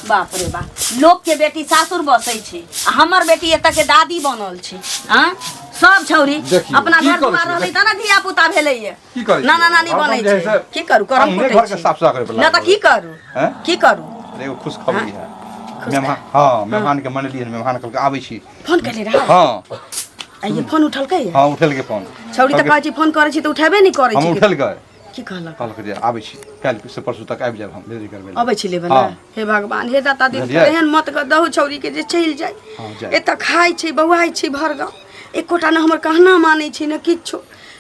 बाप रे बाप, लोग के बेटी सासुर बसै छै, हमर बेटी एतऽ के दादी बनल छै। हां सब छौरी अपना घर दुआर रहलै त ना धिया पुता भेलैये, नाना नानी बनै छै। की करू, करम फुटै छै, घर के साफ सुथरा करे पड़ला। ना त की करू, की करू। एगो खुशखबरी है, मेहमान हां मेहमान के मनलिए, मेहमान कल के आबै छी। फोन कैले रहा? हां आइए फोन उठलकै? हां उठल के फोन। छौरी त कहै छी फोन करै छी त उठेबे नै करै छी। हम उठल गए। की कहलक? कहलक जे आबै छी, काल से परसों तक आबि जाब, हम लेरी करबै। आबै छी लेबे ना? हे भगवान, हे दाता दी, एहन मत क दहु छौरी के जे चल जाय। एत खाइ छै, बौआइ छै भर गाँव, एकोटा न हमर कहना मानै छै न किछो।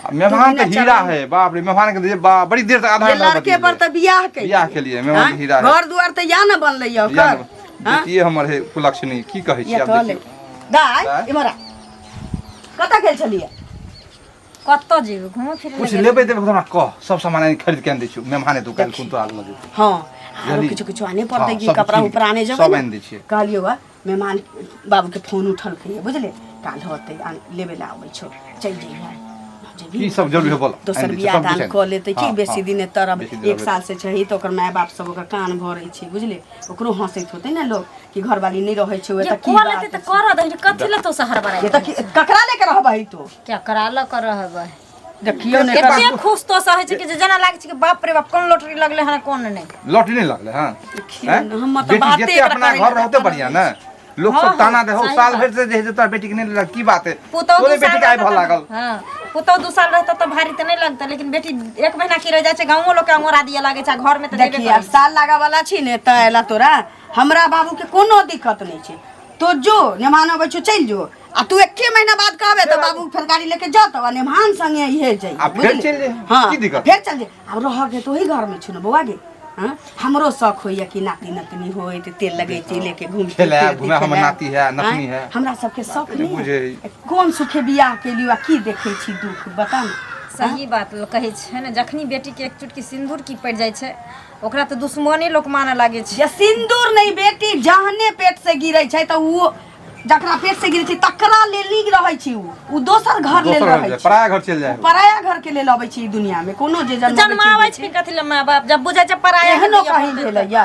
मेहमान त हीरा है, बाप रे, मेहमान के बड़ी देर तक आधा लड़के पर त बियाह के लिए मेहमान हीरा है। घर दुआर त या न बनलै य ओकर। बेटिए हमर है कुलक्षणी, की कहै छी आब देखियो। दाय इमरा कत गेल छलिए? कत जेबे घुम फिरे कुछ लेबे देबे हमरा कह, सब सामान खरीद के आन दै छी। मेहमान तू काल कुन तो आल लगे। हां आरो किछु आने पड़तै कि कपड़ा उपरा आने जबै सब आन दै छी। कहलियो बा मेहमान बाबू के फोन उठल के बुझले, काल होते लेबे ला आबै छौ, चल जइहा। की सब जरूरी है बोल, दोसर बियाह दान क लेतै कि बेसी दिन तरब, एक साल से छही त ओकर माय बाप सब ओकर कान भरै छै बुझले, ओकरो हंसैत होतै न लोग कि घरवाली नै रहै छै, त की बात त कर दे, कथि ल तो शहर बराई त ककरा लेके रहबै तो? क्या कराला कर रहबै? देखियो ने कते खुश तो सहे छै कि जना लागे छै कि बाप रे बाप कोन लॉटरी लगले हन, कोन नै लॉटरी नै लगले। हां हम त बाते अपना घर रहते बढ़िया न, लोग सब ताना दे हो साल भर से जे तोर बेटी के नै लग, की बात है तोरे बेटी के आइ भल लागल। हां पुतो 2 साल रहता त भारी त नै लगता, लेकिन बेटी 1 महीना की रह जाय छै, गांवो लोग के अंगोरा दिया लागे छै, घर में त देबे देखिए साल लागा वाला छी ने त एला तोरा हमरा बाबू के कोनो दिक्कत नै छै, तो जो नेमान अबै छौ चल जो, आ तू 1 महीना बाद कहबे त बाबू फेर गाड़ी लेके जतो आ नेमान संगे इहे जाई। फिर चल जे, की दिक्कत? फिर चल जे, अब रह गे तो ही घर में छु न बौआ गे। हां हमरो शौक होइए कि नाती नतनी होय त तेल लगैती लेके घूम खेले घूमे, हमर नाती है नतनी है, हमरा सबके शौक नहीं। कौन सुखे बियाह के लिया की देखे छी दुख बता न। सही बात कहै छै न, जखनी बेटी के एक चुटकी सिंदूर की पड़ जाय छै ओकरा त दुश्मनी लोग माने लागे छै। ये सिंदूर नहीं बेटी, जहने पेट से गिरै छै त वो जकरा पेट से गिरै छै तकरा ले लीग रहै छी, उ दोसर घर ले रहै छै, पराया घर चल जाय, पराया घर के ले लबै छी दुनिया में। कोनो जे जन्माबै छै कथि ल माय बाप जब बुझै छै पराया एहनो कहि भेलैया।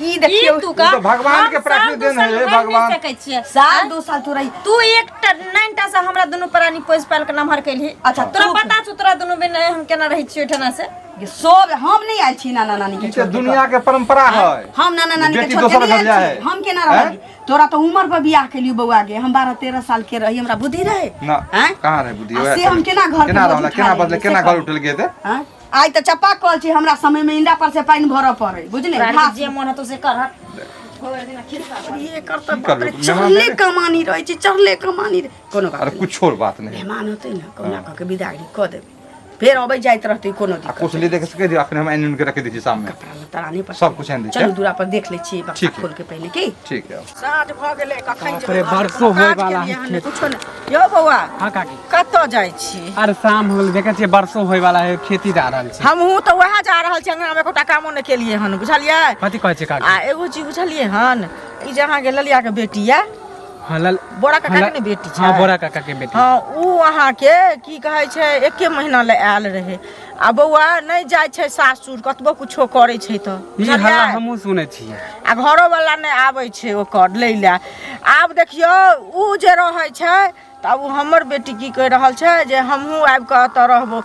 ई देखियो तू का भगवान के प्राप्ति देन है, भगवान सकै छियै। साल 2 साल तू रही, तू एकटा 9टा से हमरा दुनु प्राणी पोस पाल के नमहर कैली। अच्छा तोरा पता छ तोरा दुनु बिन हम केना रहै छियै ठना से? सब हम नहीं आइल छी नाना नानी के छोड़, दुनिया के परंपरा है। हम नाना नानी के छोड़ के नहीं आइल छी, हम केना रहली? तोरा तो उम्र पर बियाह केलियो बौआ गे, हम 12-13 साल के रही, हमरा बुद्धि रहे ना? कहां रहे बुद्धि? से हम केना घर केना रहला, केना बदले, केना घर उठल गए थे? हां आई त चप्पा कल छी, हमरा समय में इंडा पर से पानी भर पड़े बुझले, जे मन है तो से कर। ये करत चढ़ले कमानी रहे छी, चढ़ले कमानी कोनो बात। अरे कुछ और बात नहीं, मेहमान होते न कोना क के विदाई क देबे, फिर अबै जाइत रहते कोनो दिक्कत। कुछ ले देख सके दियो, अपने हम एन के रख दी छी सामने, तरानी पर सब कुछ एन दी। चल दूरा पर देख ले छी बक्सा खोल के पहले की ठीक है। साँझ भ गेले कखन अरे बरसो होय वाला है, कुछो न। यो बौआ हां काकी कत जाय छी? अरे शाम होल, देखे छियै बरसो होय वाला है, खेती जा रहल छै। हमहू त वहां जा रहल छी, अंगना में कोटा कामो न केलिए हन बुझलिए। कथि कहै छै काकी? आ एगो चीज बुझलिए हन, ई जहां के ललिया के बेटी है, हां बोरा काका के ने बेटी छै। हां बोरा काका के बेटी। हां उ अहाँ के की कहै छै 1 महीना ले आयल रहे, आ बौआ नहीं जाय छै सासुर, कतबो कुछो करे छै त ई हल्ला हमहू सुनै छियै, आ घरो वाला नहीं आबै छै ओकर लै ले। आब देखियो उ जे रहै छै तब हमर बेटी की कह रहल छै जे हमहू आबि के त रहबो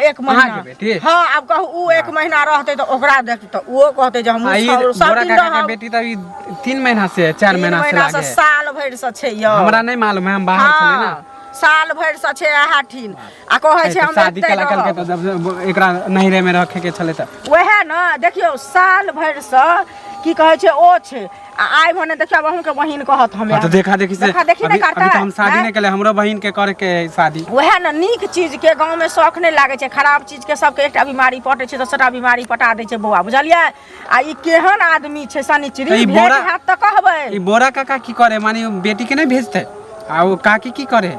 1 महीना। हां अब कहू उ 1 महीना रहते त ओकरा देख त ओ कहते जे हमहू सब दिन रहब। बेटी त 3 महीना से 4 महीना से लागे, साल भर से छै यो, हमरा नहीं मालूम है, हम बाहर छले ना, साल भर से छै हाठिन। आ कहै छै हम शादी कला करके त जब एकरा नहिरे में रखे के छले त वहे न देखियो साल भर से की कहै छै ओ छै, आ आइ भने देखियो अहूं के बहिन कहत हमे त देखा देखी से देखी नहीं करता, अभी तो हम शादी नहीं केले, हमरो बहिन के करे के शादी। वहे न नीक चीज के गांव में शौक नहीं लागे छै, खराब चीज के सबके एकटा बीमारी पटे छै, दोसरा बीमारी पटा दे छै बौआ बुझलिए। आ ई केहन आदमी छै सनिचरी, भेट हाथ त कहबै। ई बोरा काका की करे, माने बेटी के नहीं भेजते, आ वो काकी की करे?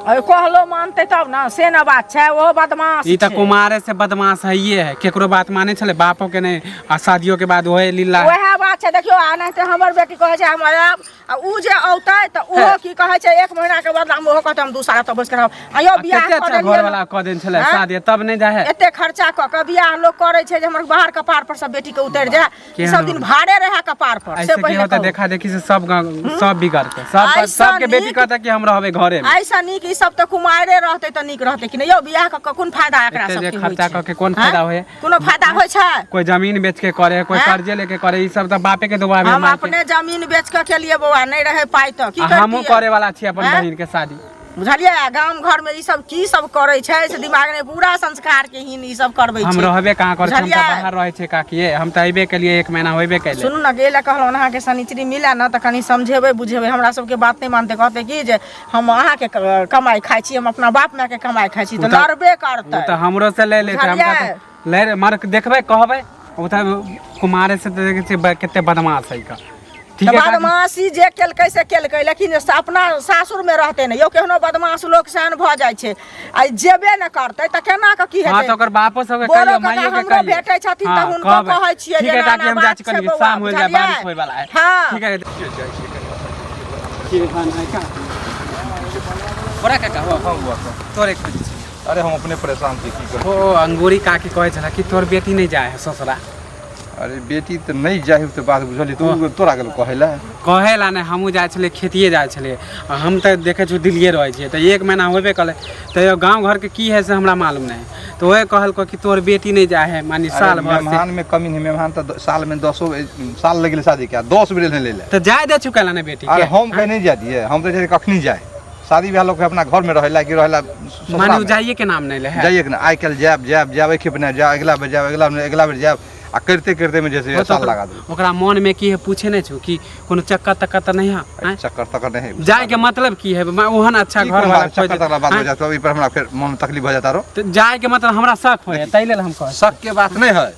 कहलो मानते तब ना, से न बात छै, वो बदमाश ई त कुमारे से बदमाश है, ये है केकरो बात माने छले, बापो के नहीं, आ शादियों के बाद ओए लीला वहे बात छै देखियो आना त हमर बेटी कहै छै हमर आ उ जे औतै त ओहो की कहै छै 1 महीना के बदला में ओहो कहत हम 2 साल त बस करब आयो बियाह कते अच्छा घर वाला क देन छले शादी तब नहीं जाय है एते खर्चा क के बियाह लोग करे छै जे हमर बाहर कपार पर सब बेटी के उतर जाए सब दिन भाड़े रहे कपार पर से पहले होता देखा देखी से सब बिगड़ के सब के बेटी कहता कि हम रहबे घरे में ऐसा नीक ई सब त कुमारे रहते त नीक रहते कि नहीं यो बियाह क कोन फायदा एकरा सब के खर्चा क के कोन फायदा होय कोनो फायदा होय छै कोई जमीन बेच के करे कोई कर्जे लेके करे ई सब त बापे के दुआ में हम अपने जमीन बेच के केलिए बौआ नहीं रहे पाई त की करती हमहु करे वाला छी अपन बहिन के शादी बुझलिए गांव घर में ई सब की सब करे छै से दिमाग में पूरा संस्कार के हीन ई सब करबै छै हम रहबे कहां कर हम त बाहर रहे छै काकिए हम त आइबे के लिए 1 महीना होइबे कैले सुनू ना गेला कहलो अहाँ के शनिचरी मिला ना त कनी समझेबै बुझेबै हमरा सब के बात नहीं मानते कहते कि जे हम अहाँ के कमाई खाइ छी हम अपना बाप माय के कमाई खाइ छी त लड़बे करतै त हमरो से ले लेते हम त ले मार देखबै कहबै ओ त कुमारे से देखे छै केते बदमाश है का ठीक है बदमाशी जे केलकै से केलकै लेकिन अपना सासुर में रहते नहीं यो केहनो बदमाश लोग सहन भ जाय छै आ जेबे न करते त केना क की हेतै हां त ओकर बापो सब के कहियो माइयो के कहियो भेटै छथिन त हुनको कहै छियै ठीक है ताकि हम जांच करिए शाम हो जाए बारिश होय वाला है ठीक है की खाना है का बड़ा काका हो तोरे अरे हम अपने परेशान थे की करू ओ अंगूरी काकी कहै छला कि तोर बेटी नहीं जाए है ससुरा अरे बेटी तो नहीं जाहि तो बात बुझली तू तोरा गेल कहेला नहीं हमहूँ जाए छलिए खेतिए जाए छलिए हम तो देखे छु दिल्लिए रहे छिए तो 1 महीना होबे कले तो गांव घर के की है से हमरा मालूम नहीं तो वह कहल को कि तोर बेटी नहीं जाए है मानी साल भर मेहमान में कमी नहीं मेहमान तो साल में 10 साल लगे शादी क्या 10 बेर ले ले तो जाए दे चुकेला ना बेटी अरे हम कहीं नहीं जा दिए हम तो कखनी जाए शादी ब्याह लोग अपना घर में रहेला कि रहेला मानी जाइए के नाम नहीं ले जाइए कि ना आई कल जाब एक खेप ना जा अगला बेर जाब अगला बेर जाब आ करते करते में जैसे साल लगा दो ओकरा मन में की है पूछे नहीं छु कि कोनो चक्कर तक्कर त नहीं है चक्कर तक्कर नहीं जाए के मतलब की है ओहन अच्छा घर वाला चक्कर तक्कर बात हो जाता है पर हमरा फिर मन तकलीफ हो जाता रो तो जाए के मतलब हमरा शक होय तै लेल हम कह शक के बात नहीं है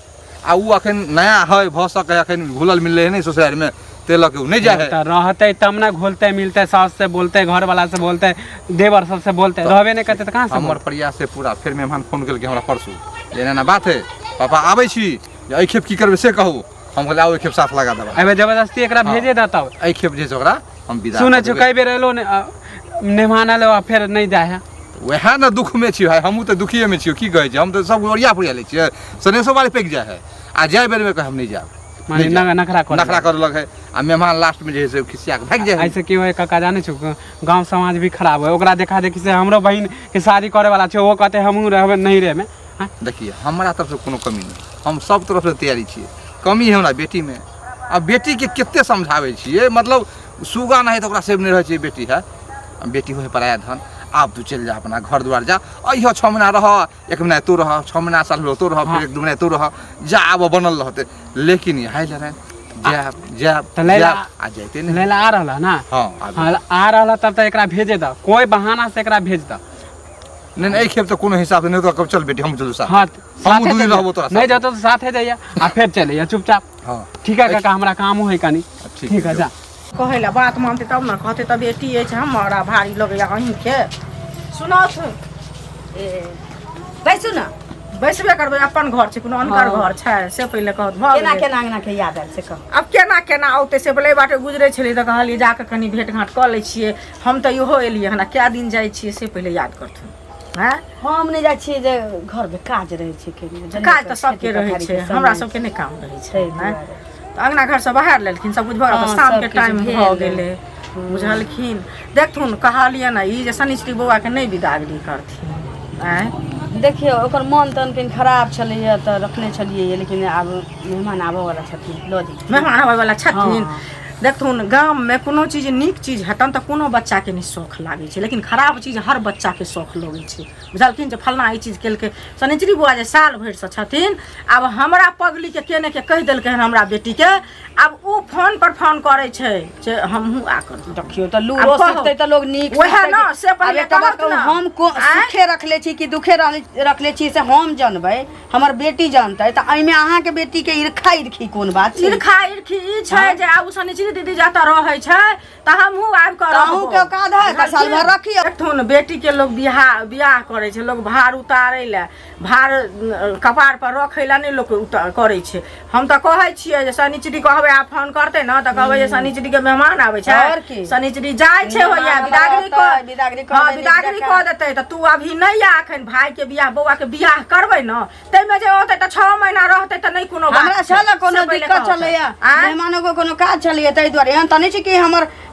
आ उ अखन नया है भ सके अखन घुलल मिलले है नहीं ससुराल में तेलक नहीं जाए है रहते तब ना घुलते मिलते सास से बोलते घर वाला से बोलते देवर सब से बोलते रहबे नहीं करते त कहां से हमर प्रयास से पूरा फिर मेहमान फोन केल के हमरा परसू लेना ना बात है पापा आबै छी ए खेप की करबे से कहू हम कहले आओ खेप साथ लगा देबा एबे जबरदस्ती एकरा भेजे देता ए खेप जे ओकरा हम विदा सुनै छ कई बेर एलो मेहमान आलो फिर नहीं जाए है वह ना दुख में छी भाई हमहू तो दुखिए में छी की कहै छै हम तो सब ओरिया पुरिया ले छी सनेसो वाले पेक जाए है आ जाए बेर में कह हम नहीं जाब माने नखरा कर लग है आ मेहमान लास्ट में जे से खिसिया के भाग जाए ऐसे की होय काका जाने छु गांव समाज भी खराब है ओकरा देखा देखी से हमरो बहिन के शादी करे वाला छै वो कहते हमहू रहबे नहीं रहे में देखिए हमारा तरफ से कोनो कमी नहीं हम सब तरफ से तैयारी छिए कमी है हमरा बेटी में अब बेटी के कितने समझावे छिए मतलब सुगा नहीं तो ओकरा सेब नहीं रहे छिए बेटी है बेटी होय पराया धन आप तू चल जा अपना घर द्वार जा अइहो 6 महीना रह 1 महीना तू रह 6 महीना साल हो तो रह फिर 1-2 महीना तू रह जा अब बनल रहते लेकिन हाय ले जा त लैला आ जाते नहीं लैला आ रहला ना हां आ रहला तब त एकरा भेजे द कोई बहाना से एकरा भेज द नहीं एक खेप तो कोनो हिसाब से नहीं तो कब चल बेटी हम चलू साथ हां हम दूर रहबो तोरा नहीं जातो तो साथे जाइया आ फिर चले चुपचाप हां ठीक है काका हमरा काम होय कनी ठीक है जा कहेला बात मानते तब ना कहते तब बेटी है हमारा भारी लगे अहीं के सुनो ए बैसू ना बैसबे करबे अपन घर छै कोनो अनकर घर छै से पहिले कहत भ केना केना अंगना के याद आयल से कह अब केना औते से बोले बाटे गुजरे छली त कहलिए जाके कनी भेंट घाट क ले छिए हम त इहो एलिए हना क्या दिन जाय छिए से पहिले याद करथु हैं हम नहीं जाय छिए जे घर में काज रहे छै के काज त सबके रहे छै हमरा सबके नहीं काम रहे छै हैं त अंगना घर से बाहर लेलखिन सब बुझबा शाम के टाइम भ गेले बुझलखिन देखथुन कहलिए ना ई जे शनिचरी बौआ के नहीं विदागरी करथिन हैं देखियो ओकर मन तन कहीं खराब छलैया त रखने छलिए लेकिन अब मेहमान आबे वाला छथिन लो दी मेहमान आबे वाला छथिन देखथुन गाम में कोनो चीज नीक चीज हेतन त कोनो बच्चा के नहीं शौक लागे छै लेकिन खराब चीज हर बच्चा के शौक लगे छै बुझलखिन जे फलना ई चीज केलके शनिचरी बुआ जे साल भर से छथिन अब हमरा पगली के केने के कह देलके हन हमरा बेटी के अब उ फोन पर फोन करे छै जे हमहू आ कर देखियो त लूरो सिखते त लोग नीक ओहे ना से पहले कहत ना हम को सुखे रखले छी कि दुखे रखले छी से हम जानबै हमर बेटी जानतै त एमे अहाँ के बेटी के ईर्खा ईर्खी कोन बात छै ईर्खा ईर्खी ई छै जे आब शनिचरी दीदी जाता रहे छै त हमहू आब कर रहू के औकात है त साल भर रखियो देखथुन बेटी के लोग बियाह करे छै लोग भार उतारे ले भार कपार पर रखे ला नहीं लोग करे छै हम त कहै छियै जे शनिचरी कहबे आ फोन फोन करते ना त कहबै जे शनिचरी के मेहमान आबै छै और की? शनिचरी जाय छै होइया बिदागरी बिदागरी क देतै त तू अभी नहीं आ अखन भाई के बियाह बौआ के बियाह करबै न तै में जे होतै त 6 महीना रहतै त नहीं कोनो बात हमरा छल कोनो दिक्कत छलैया मेहमानों को कोनो काज छलैया तै दुआरे एहन त नहीं छै कि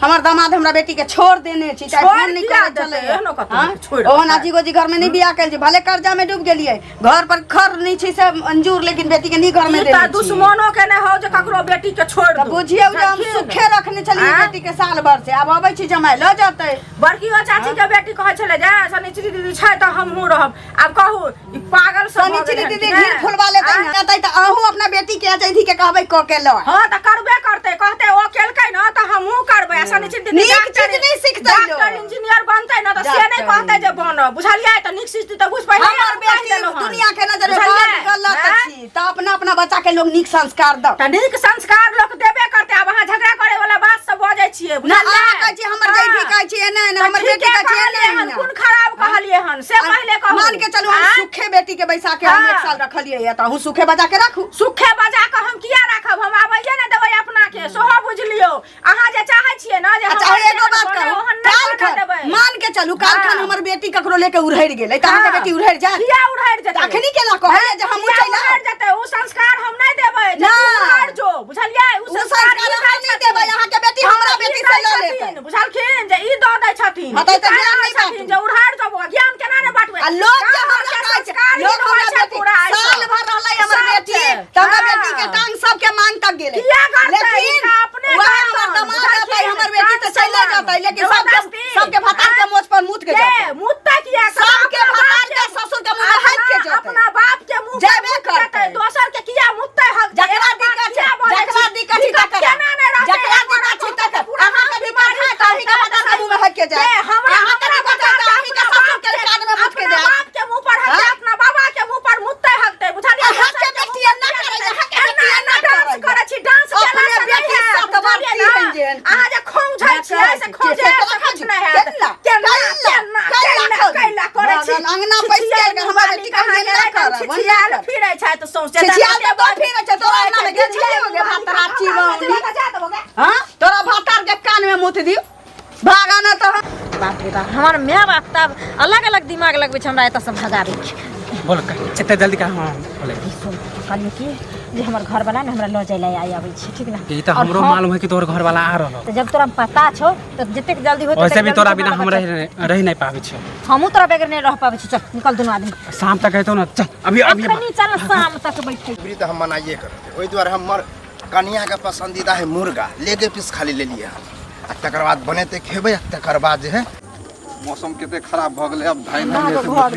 हमर दामाद हमरा बेटी के छोड़ देने छी चाहे फोन नहीं करे छलैया ओहन आजी गोजी घर में नहीं बियाह कैल छी भले कर्जा में डूब गेलियै घर पर खर नहीं छै से मंजूर लेकिन बेटी के नहीं घर में देने छी दुश्मनों के ने हो जे ककरो बेटी के छोड़ दो बुझियौ जे हम सुखे रखने छलियै बेटी के साल भर से अब आबै छी जमाई ल जतै बड़की चाची के बेटी कहै छले जे शनिचरी दीदी छै त हमहू रहब अब कहू ई पागल सब शनिचरी दीदी घीर फुलवा लेतै न त अहू अपना बेटी के अजैधी के कहबै क के ल हां त करबे करतै कहतै ओ केलकै न त हमहू करबै शनिचरी दीदी नीक चीज नहीं सिखतै डॉक्टर इंजीनियर बनतै न त से नहीं कहतै जे बन बुझलियै त नीक चीज त बुझ पहिले हमर बेटी दुनिया के नजर में गलत छी त अपना अपना बच्चा के लोग नीक संस्कार द त नीक संस्कार लोग देबे करतै अब अहाँ झगड़ा करे वाला बात सब बजै छियै ना अहाँ कहै छी हमर जैठी कहै छी एना एना हमर बेटी कहै छी एना एना कोन खराब कहलियै हन से पहिले कहू मान के चलू हम सुखे बेटी के बैसा के हम 1 साल रखलियै या त हूं सुखे बजा के राखू सुखे बजा के हम किया राखब हम आबैये न देबै अपना के सोहो बुझलियो अहाँ जे चाहै छियै न जे अच्छा एगो बात कहू मान के चलू काल खन हमर बेटी ककरो लेके उड़हरि गेलै त अहाँ के बेटी उड़हरि जात किया उड़हरि जेतै अखनी केला कहै जे हम चला उड़हरि जेतै उ संस्कार हम नहीं देबै जे उड़हरि जो बुझलियै उ संस्कार हम नहीं देबै अहाँ के बेटी हमरा बेटी से ल लेतै बुझलखिन जे ई द दै छथिन हां त ज्ञान नहीं छथिन जे उड़हरि जो ज्ञान केना ने बाटबै आ लोग जे हमरा कहै छै लोग हमरा बेटी साल भर रहलै हमर बेटी त हमर बेटी के टांग सब के मांग तक गेलै लेकिन अपने हमर दमाद है हमर बेटी त चले जातै लेकिन सबके भतार के मोछ पर मुत के जातै मुत्ता किया सबके भतार के ससुर के मुंह में हाथ के जातै अपना बाप के मुंह जेबे करतै दोसर के किया मुत्ता हक जकरा दिक्कत छै जकरा दिक्कत छै तकरा जकरा दिक्कत छै तकरा अहाँ के बीमार है काहे के भतार के मुंह में हाथ के जाय अहाँ के दिक्कत है काहे के ससुर के कान में मुत के जाय बाप के मुंह पर हक अपना बाबा के मुंह पर मुत्ता हकते बुझलियै अहाँ के बेटी न करे अहाँ के बेटी न डांस करे छी डांस अपने बेटी साथ बात की है जे अहाँ जे खोंझै छियै से खोंझे से कुछ नहीं है कैला करे छी अंगना पैसा के हमर बेटी कहिए न कर छियाल फिरै छै त सोचे छियाल तो फिरै छै तोरा अंगना में गेल छियै होगे भातार चिबौनी हां तोरा भातार के कान में मुत दियो भागा न तो बाप रे बाप हमार माय बाप तब अलग अलग दिमाग लगबै छै हमरा एत से भगाबै छै बोल एते जल्दी का हां बोले कहलिए कि जे हमर घर वाला ने हमरा ल जाय ला आबै छै ठीक ना ई त हमरो मालूम है कि तोर घर वाला आ रहलो त जब तोरा पता छौ त जतेक जल्दी होतै वैसे भी तोरा बिना हम रह नहीं पाबै छै हमहू तोरा बगैर नहीं रह पाबै छी चल निकल दुनू आदमी शाम तक कहतो ना चल अभी अखनी चल शाम तक बैठे बरी तो हम मनाइए करते ओहि द्वारे हमर कनिया के पसंदीदा है मुर्गा लेगे पीस खाली ले लिए आ तकर बाद बनेते खेबै तकर बाद जे है मौसम कते खराब भ गेलै अब धान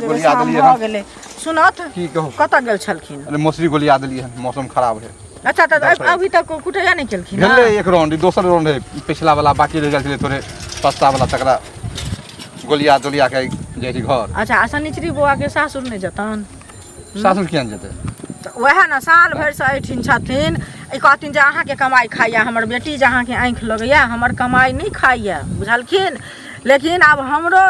गोलिया देलिए भ गेलै सुनत की कहू कत गेल छलखिन अरे मौसरी गोलिया देलिए मौसम खराब है अच्छा त अभी तक कुटैया नहीं केलखिन भेलै एक राउंड दोसर राउंड है पिछला वाला बाकी रह गेल थोड़े सस्ता वाला तकरा गोलिया दोलिया के जाइ छी घर अच्छा आ शनिचरी बुआ के सासुर नहीं जतन सासुर किया जेतै वह न साल भर से ऐठिन छथिन ई कहथिन जे अहाँ के कमाई खाइया हमर बेटी जहाँ के आँख लगैया हमर कमाई नहीं खाइया बुझलखिन लेकिन अब हमरो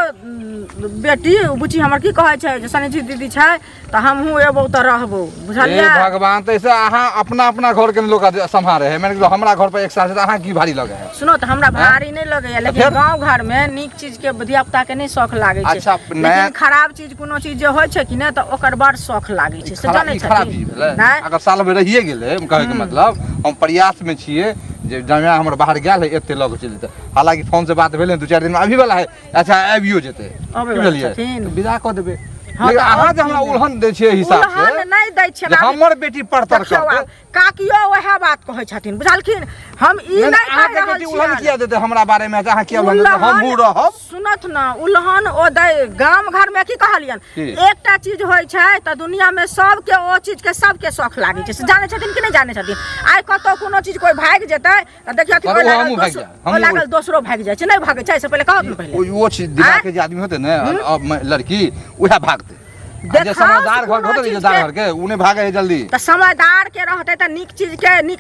बेटी बुची हमर की कहै छै जे शनिचरी दीदी छै त हमहू एबो त रहबो बुझलियै भगवान त ऐसे अहाँ अपना अपना घर के लोग संभारे है मैंने हमरा घर पर एक साल से अहाँ की भारी लगे है सुनो त हमरा भारी नहीं लगैया लेकिन गांव घर में नीक चीज के धिया पुता के नहीं शौक लागे छै अच्छा लेकिन खराब चीज कोनो चीज जे होय छै कि ने त ओकर बड़ शौक लागे छै से जानै छै खराब चीज भेलै अगर साल भर रहिए गेलै कहै के मतलब हम प्रयास में छियै जे जमाया हमर बाहर गेल है एते लग चल जेतै हालांकि फोन से बात भेलै 2-4 दिन में अभी वाला है अच्छा आबियो जेतै बुझलियै विदा क देबै लेकिन अहाँ जे हमरा उल्हन दै छियै हिसाब से उल्हन नहीं दै छियै हमर बेटी पड़तर करतै काकियो वह बात कहै छथिन बुझलखिन हम ई नहीं अहाँ के बेटी उल्हन किया देतै हमरा बारे में अहाँ किया उल्हन हम रहब सुनत ना उल्हन ओ दै गांव घर में की कहलियन एकटा चीज होय छै त दुनिया में सब के ओ चीज के सब के शौक लागे छै जाने छथिन कि नहीं जाने छथिन आइ कतो कोनो चीज कोई भाग जेतै त देखियौ ओ लागल दोसरो भाग जाय छै नहीं भागे छै से पहले कहत न पहले वो चीज दिमाग के जे आदमी होते ने अब लड़की उहे भागते जे समझदार घर होते रिश्तेदार घर के उने भागे है जल्दी त समझदार के रहते त नीक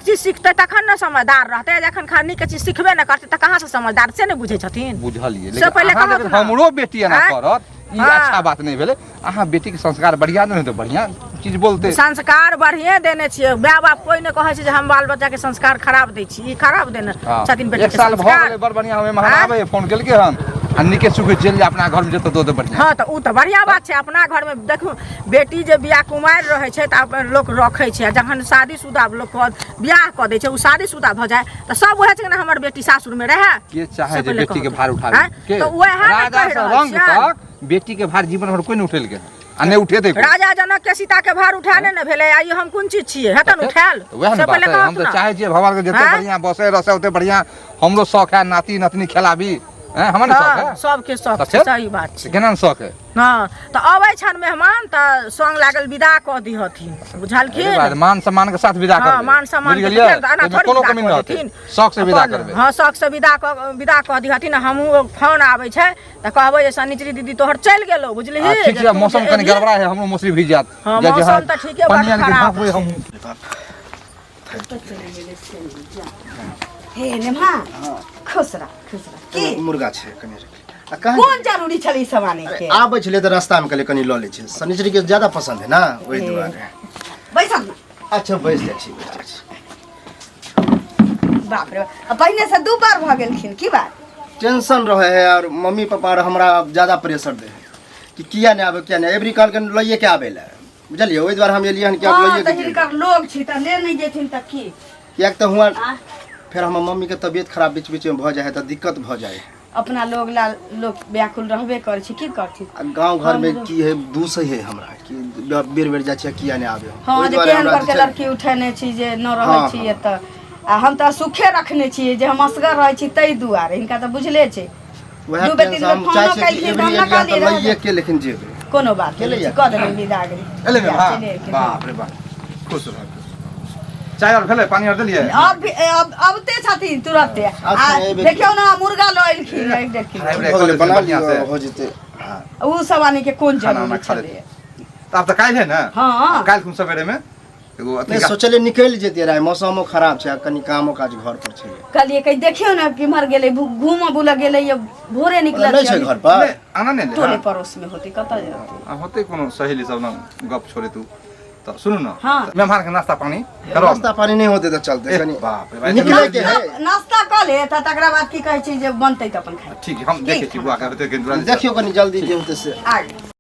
चीज सीखते तखन न समझदार रहते जखन खाली के चीज सीखबे न करते त कहां से समझदार से नहीं बुझे छथिन बुझलिए लेकिन हमरो बेटी एना करत ई हाँ। अच्छा बात नहीं भेले। अहाँ बेटी के संस्कार बढ़िया नहीं तो बढ़िया चीज बोलते। संस्कार बढ़िए देने छियै, माय बाप कोई ने कहै छै जे हम बाल बच्चा के संस्कार खराब दै छी, ई खराब देने छथिन बेटी एक के साल भऽ संस्कार। गेलै बड़ बढ़िया हमें महारावे फोन केलकै हन आ निके सुखे चलि जा अपना घर में जतो दो बढ़िया। हाँ तो उ तो बढ़िया बात छै। अपना घर में देखू बेटी जे बियाह कुमारि रहै छै तऽ अपन लोक रखै छै, जखन शादीशुदा लोक बियाह कऽ दै छै, उ शादीशुदा भऽ जाए तऽ सब उहे छै कि हमर बेटी सासुर में रहै। के चाहे जे बेटी के कहतै। भार उठावे हैं? के तो उहे है राजा कहि से रहल रंग छियै। तक बेटी के भार जीवन भर कोई नहीं उठेलकै आ नहीं उठेतै कोई। राजा जनक के सीता के भार उठाने न भेलै, आइयो हम कोन चीज छियै हेतन उठायल। वह से ने बात पहिले है, हम कहत तो न। चाहे छियै भगवान के जते हैं? बढ़िया बसे रसे ओते बढ़िया हमरो शौक है नाती नतनी खिलाबी। हैं हमर शौक हाँ, है सबके शौक तऽ छै, फेर? सही बात छै। केना शौक है। हाँ तऽ अबै छन मेहमान तऽ संग लागल विदा कऽ दिहथिन, अरे बुझलखिन। बात, मान सम्मान के साथ विदा हाँ, करबै। मान सम्मान बुझि के गेलियै? देखियौ, एना एहिमे थोड़ी कोनो विदा कमी कऽ नहीं रहतै, देथिन। शौक से विदा अपन, करबै। हाँ शौक से विदा कऽ दिहथिन। हमहूँ फोन आबै छै तऽ कहबै जे शनिचरी दीदी तोहर चलि गेलौ, बुझलिही। ठीक जे छै तू मौसम जे कनि एलिही। गड़बड़ा है हमरो मौसरी भीज जात। हाँ, जे मौसम है, तऽ ठीके बड़ पनिया के खराब झाँपबै हम। हे नेमा खुश रह की मुर्गा छै कनि आ कहाँ कोन जरूरी छलै ई सब आने के? आबै छलै तऽ रास्ता में कहले कनि लऽ लै छै, शनिचरी के ज्यादा पसंद है ना ओहि दुआरे। बैसल ना। अच्छा बैस जाइ छी बैस जाइ छी। बाप रे बाप, पहिने से 2 बार भऽ गेलखिन की बात? टेंशन रहे है और मम्मी पापा और हमरा ज्यादा प्रेशर दे है कि किया नहीं आबे किया नहीं, एवरी कॉल के लइए के आबे ला, बुझलिए। ओहि द्वारे हम एलिए हन कि अब हाँ लइए तऽ के हिनकर लोग छी तऽ ले नहीं जेथिन तऽ की? एक तो हुआ आ? फिर हमर मम्मी के तबियत खराब बीच बीच में भ जाए है तो दिक्कत भ जाए। अपना लोग ला लोग व्याकुल रहबे करे छै, की करथिन? आ गांव घर में की है दूसै है हमरा कि बेर बेर जाइ छै किया नहीं आबे। हाँ ओहि जे दुआरे केहन हमरा करके जे छै- लड़की उठेने छी जे न हाँ, रहै छी एतऽ, आ हम तऽ सुखे रखने छियै जे हम असगर रहै छी ताहि दुआरे। हिनका तऽ बुझले छै। वएह दू बेर तीन टेंशन बेर हम चाहे फोनो छी कि कयलखिन एवरी तऽ हम एलिए ना तो लइए कहलिए के लेकिन जेबे। कोनो बात चले नहीं, जा। कह देबै विदागरी। एले में हां चले के, बाप रे बाप खुश रह। चाय और भेले पानी और देलिए। अब अबते छथिन तुरंते। आ अच्छा, एबे देखियो ना मुर्गा लऽ एलखिन 1.5 किलो। हो गेलै बना लियो हो जेते। उ सब आने के कोन खाना जरूरी उना खा छलै? लेते। तब तो काल्हि है ना। हाँ। काल्हि खुन सवेरे में एगो अथी नहीं सोचले निकल जेते रहे, मौसमो खराब छै, कनि कामो काज घर पर छै। कहलिए कहीं देखियो ना कि मर गेलै, घूम बुला गेलै, ये भोरे निकलल नहीं छै घर पर। आना नहीं ले। टोले पड़ोस में होते कतऽ जेतै? होते कोनो सहेली सब ना गप छोड़े तू तो सुनू ना। हाँ। मेहमान के नाश्ता पानी करो। नाश्ता पानी नहीं होते तो चलते कनि। बाप रे निकले के है। नाश्ता कऽ ले तऽ तकरा बाद की कहै छी जे बनतै तऽ अपन खाइ। ठीक है हम देखे छी बुआ के देखियो कनि जल्दी जे होते से। आ